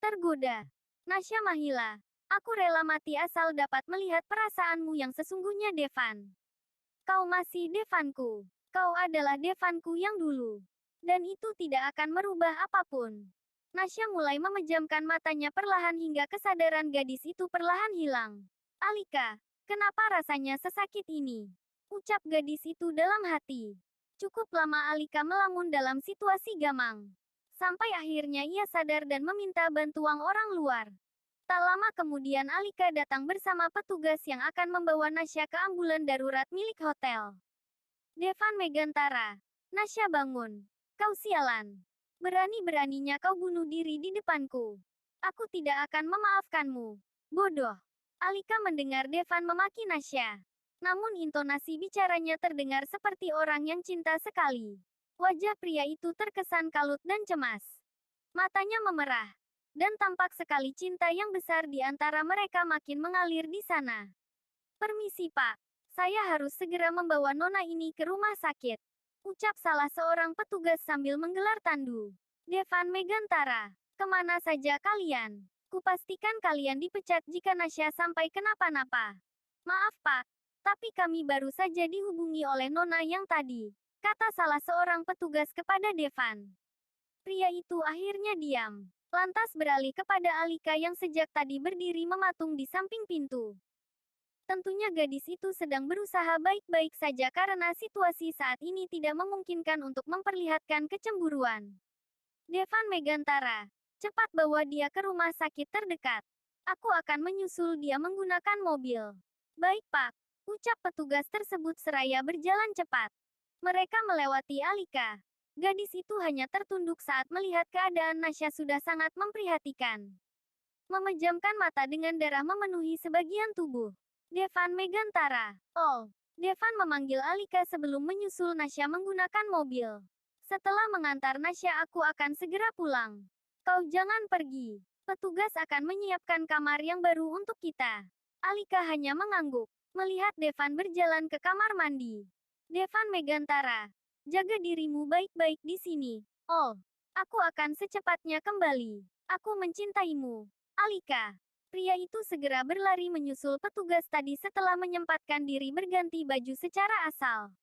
Tergoda. Nasya Mahila. Aku rela mati asal dapat melihat perasaanmu yang sesungguhnya, Devan. Kau masih Devanku. Kau adalah Devanku yang dulu. Dan itu tidak akan merubah apapun. Nasya mulai memejamkan matanya perlahan hingga kesadaran gadis itu perlahan hilang. Alika, kenapa rasanya sesakit ini? Ucap gadis itu dalam hati. Cukup lama Alika melamun dalam situasi gamang. Sampai akhirnya ia sadar dan meminta bantuan orang luar. Tak lama kemudian Alika datang bersama petugas yang akan membawa Nasya ke ambulan darurat milik hotel. Devan Megantara. Nasya bangun. Kau sialan. Berani-beraninya kau bunuh diri di depanku. Aku tidak akan memaafkanmu. Bodoh. Alika mendengar Devan memaki Nasya. Namun intonasi bicaranya terdengar seperti orang yang cinta sekali. Wajah pria itu terkesan kalut dan cemas. Matanya memerah. Dan tampak sekali cinta yang besar di antara mereka makin mengalir di sana. Permisi Pak. Saya harus segera membawa nona ini ke rumah sakit. Ucap salah seorang petugas sambil menggelar tandu. Devan Megantara. Kemana saja kalian? Kupastikan kalian dipecat jika Nasya sampai kenapa-napa. Maaf Pak. Tapi kami baru saja dihubungi oleh nona yang tadi. Kata salah seorang petugas kepada Devan. Pria itu akhirnya diam. Lantas beralih kepada Alika yang sejak tadi berdiri mematung di samping pintu. Tentunya gadis itu sedang berusaha baik-baik saja karena situasi saat ini tidak memungkinkan untuk memperlihatkan kecemburuan. Devan Megantara, cepat bawa dia ke rumah sakit terdekat. Aku akan menyusul dia menggunakan mobil. Baik Pak, ucap petugas tersebut seraya berjalan cepat. Mereka melewati Alika. Gadis itu hanya tertunduk saat melihat keadaan Nasya sudah sangat memprihatinkan. Memejamkan mata dengan darah memenuhi sebagian tubuh. Devan Megantara. Oh, Devan memanggil Alika sebelum menyusul Nasya menggunakan mobil. Setelah mengantar Nasya aku akan segera pulang. Kau jangan pergi. Petugas akan menyiapkan kamar yang baru untuk kita. Alika hanya mengangguk. Melihat Devan berjalan ke kamar mandi. Devan Megantara. Jaga dirimu baik-baik di sini. Oh, aku akan secepatnya kembali. Aku mencintaimu. Alika. Pria itu segera berlari menyusul petugas tadi setelah menyempatkan diri berganti baju secara asal.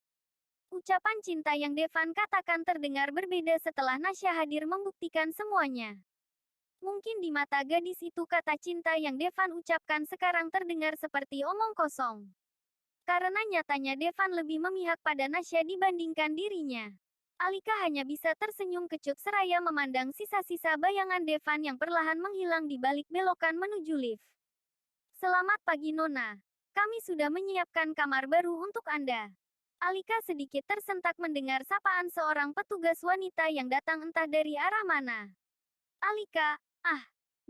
Ucapan cinta yang Devan katakan terdengar berbeda setelah Nasya hadir membuktikan semuanya. Mungkin di mata gadis itu kata cinta yang Devan ucapkan sekarang terdengar seperti omong kosong. Karena nyatanya Devan lebih memihak pada Nasya dibandingkan dirinya. Alika hanya bisa tersenyum kecut seraya memandang sisa-sisa bayangan Devan yang perlahan menghilang di balik belokan menuju lift. Selamat pagi Nona. Kami sudah menyiapkan kamar baru untuk Anda. Alika sedikit tersentak mendengar sapaan seorang petugas wanita yang datang entah dari arah mana. Alika,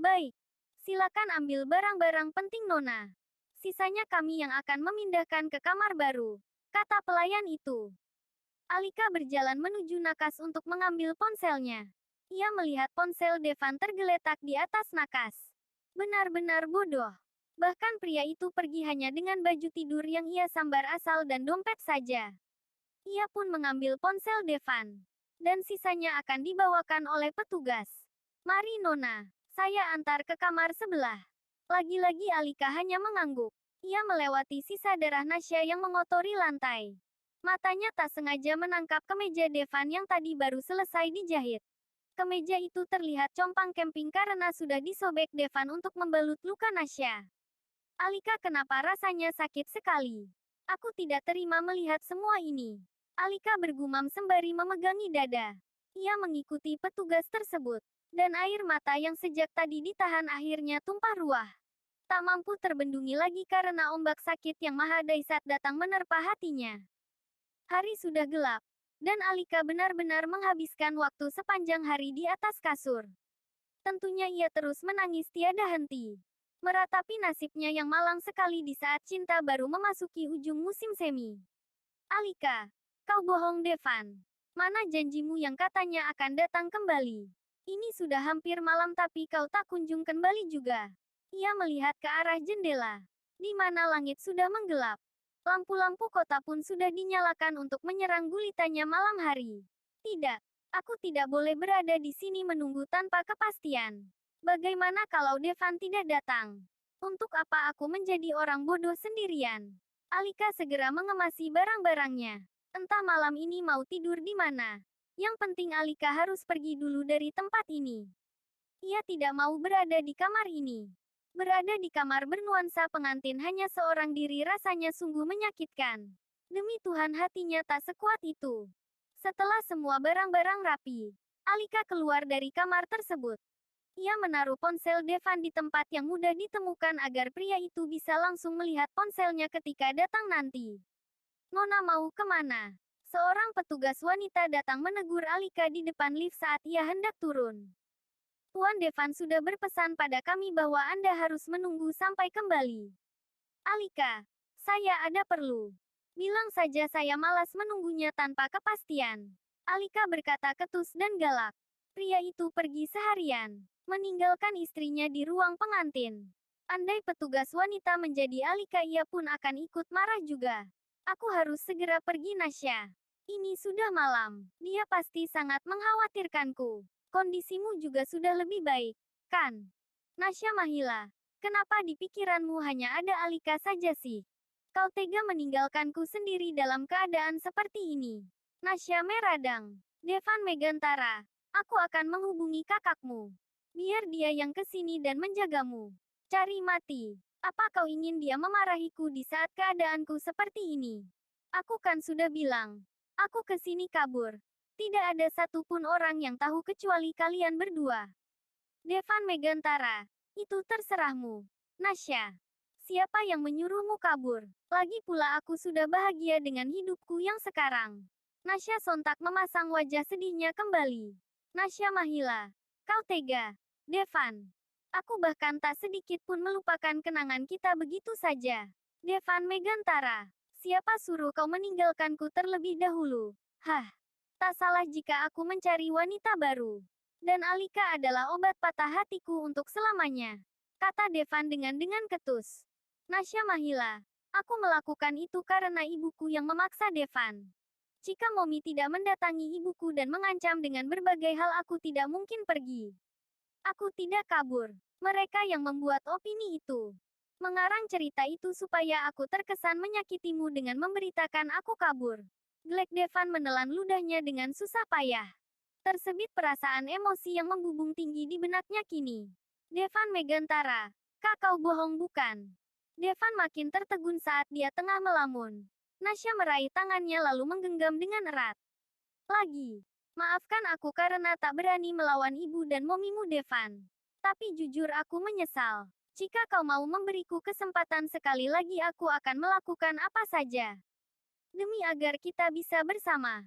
baik. Silakan ambil barang-barang penting Nona. Sisanya kami yang akan memindahkan ke kamar baru, kata pelayan itu. Alika berjalan menuju nakas untuk mengambil ponselnya. Ia melihat ponsel Devan tergeletak di atas nakas. Benar-benar bodoh. Bahkan pria itu pergi hanya dengan baju tidur yang ia sambar asal dan dompet saja. Ia pun mengambil ponsel Devan. Dan sisanya akan dibawakan oleh petugas. Mari Nona, saya antar ke kamar sebelah. Lagi-lagi Alika hanya mengangguk. Ia melewati sisa darah Nasya yang mengotori lantai. Matanya tak sengaja menangkap kemeja Devan yang tadi baru selesai dijahit. Kemeja itu terlihat compang camping karena sudah disobek Devan untuk membalut luka Nasya. Alika, kenapa rasanya sakit sekali? Aku tidak terima melihat semua ini. Alika bergumam sembari memegangi dada. Ia mengikuti petugas tersebut. Dan air mata yang sejak tadi ditahan akhirnya tumpah ruah. Tak mampu terbendungi lagi karena ombak sakit yang maha dahsyat datang menerpa hatinya. Hari sudah gelap. Dan Alika benar-benar menghabiskan waktu sepanjang hari di atas kasur. Tentunya ia terus menangis tiada henti. Meratapi nasibnya yang malang sekali di saat cinta baru memasuki ujung musim semi. Alika, kau bohong Devan. Mana janjimu yang katanya akan datang kembali? Ini sudah hampir malam tapi kau tak kunjung kembali juga. Ia melihat ke arah jendela, di mana langit sudah menggelap. Lampu-lampu kota pun sudah dinyalakan untuk menyerang gulitanya malam hari. Tidak, aku tidak boleh berada di sini menunggu tanpa kepastian. Bagaimana kalau Devan tidak datang? Untuk apa aku menjadi orang bodoh sendirian? Alika segera mengemasi barang-barangnya. Entah malam ini mau tidur di mana. Yang penting Alika harus pergi dulu dari tempat ini. Ia tidak mau berada di kamar ini. Berada di kamar bernuansa pengantin hanya seorang diri rasanya sungguh menyakitkan. Demi Tuhan hatinya tak sekuat itu. Setelah semua barang-barang rapi, Alika keluar dari kamar tersebut. Ia menaruh ponsel Devan di tempat yang mudah ditemukan agar pria itu bisa langsung melihat ponselnya ketika datang nanti. Nona mau kemana? Seorang petugas wanita datang menegur Alika di depan lift saat ia hendak turun. Tuan Devan sudah berpesan pada kami bahwa Anda harus menunggu sampai kembali. Alika, saya ada perlu. Bilang saja saya malas menunggunya tanpa kepastian. Alika berkata ketus dan galak. Pria itu pergi seharian, meninggalkan istrinya di ruang pengantin. Andai petugas wanita menjadi Alika, ia pun akan ikut marah juga. Aku harus segera pergi, Nasya. Ini sudah malam. Dia pasti sangat mengkhawatirkanku. Kondisimu juga sudah lebih baik, kan? Nasya Mahila, kenapa di pikiranmu hanya ada Alika saja sih? Kau tega meninggalkanku sendiri dalam keadaan seperti ini. Nasya meradang. Devan Megantara, aku akan menghubungi kakakmu. Biar dia yang kesini dan menjagamu. Cari mati. Apa kau ingin dia memarahiku di saat keadaanku seperti ini? Aku kan sudah bilang. Aku kesini kabur. Tidak ada satupun orang yang tahu kecuali kalian berdua. Devan Megantara, itu terserahmu. Nasya, siapa yang menyuruhmu kabur? Lagi pula aku sudah bahagia dengan hidupku yang sekarang. Nasya sontak memasang wajah sedihnya kembali. Nasya Mahila, kau tega. Devan, aku bahkan tak sedikit pun melupakan kenangan kita begitu saja. Devan Megantara, siapa suruh kau meninggalkanku terlebih dahulu? Hah, tak salah jika aku mencari wanita baru. Dan Alika adalah obat patah hatiku untuk selamanya. Kata Devan dengan ketus. Nasya Mahila, aku melakukan itu karena ibuku yang memaksa Devan. Jika Momi tidak mendatangi ibuku dan mengancam dengan berbagai hal, aku tidak mungkin pergi. Aku tidak kabur. Mereka yang membuat opini itu. Mengarang cerita itu supaya aku terkesan menyakitimu dengan memberitakan aku kabur. Glek Devan menelan ludahnya dengan susah payah. Tersebit perasaan emosi yang membubung tinggi di benaknya kini. Devan Megantara, kak kau bohong bukan? Devan makin tertegun saat dia tengah melamun. Nasya meraih tangannya lalu menggenggam dengan erat. Lagi, maafkan aku karena tak berani melawan ibu dan momimu Devan. Tapi jujur aku menyesal. Jika kau mau memberiku kesempatan sekali lagi, aku akan melakukan apa saja. Demi agar kita bisa bersama.